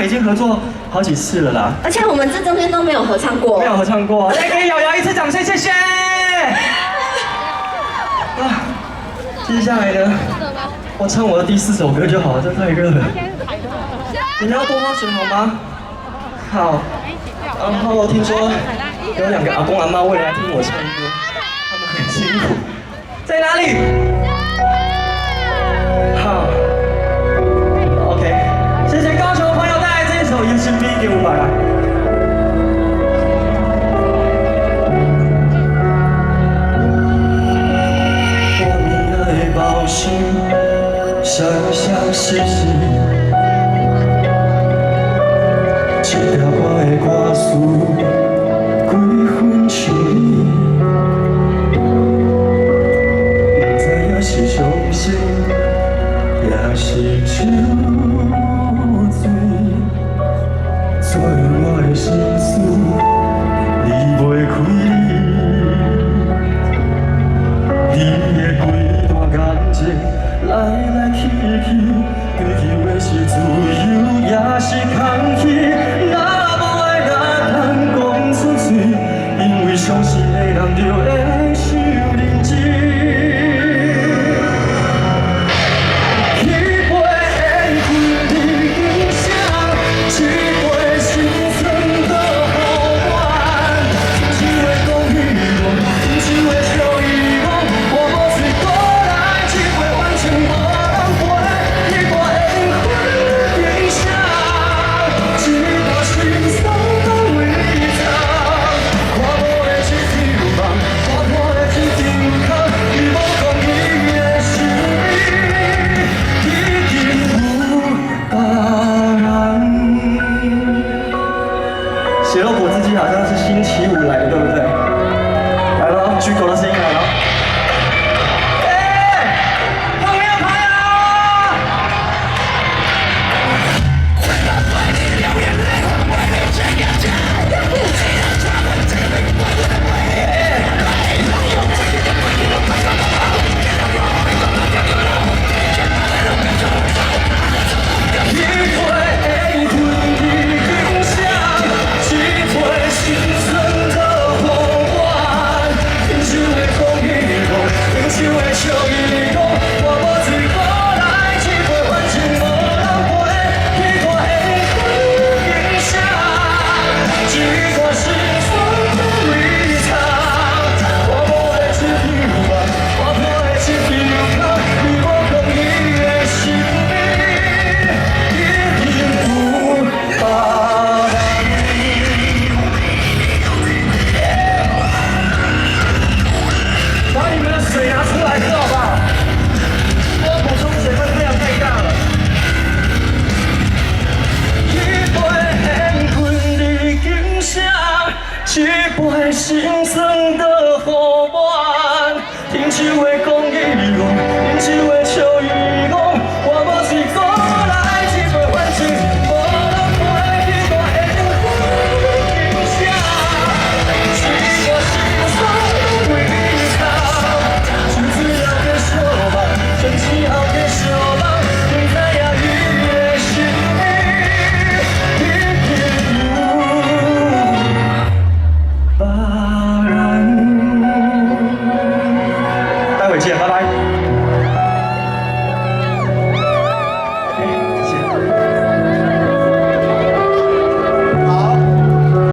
已经合作好几次了啦，而且我们这中间都没有合唱过，没有合唱过。再给瑶瑶一次掌声，谢谢。啊，接下来呢，我唱我的第4首歌就好了，这太热了。你们要多喝水好吗？好。然后听说有2个阿公阿妈为了来听我唱歌，他们很辛苦。在哪里？好。OK， 谢谢高雄朋友带来这一首《一生比给500来》。我们的报信，生生世世，一条我的歌词，几分像你，不知影是伤心，也是酒醉，所以我的心事离袂开你，你的规段感情来来去去，追求的是自由，也是空虚。若无爱，哪通讲出嘴？因为相信的人就会受认真。谢，拜拜。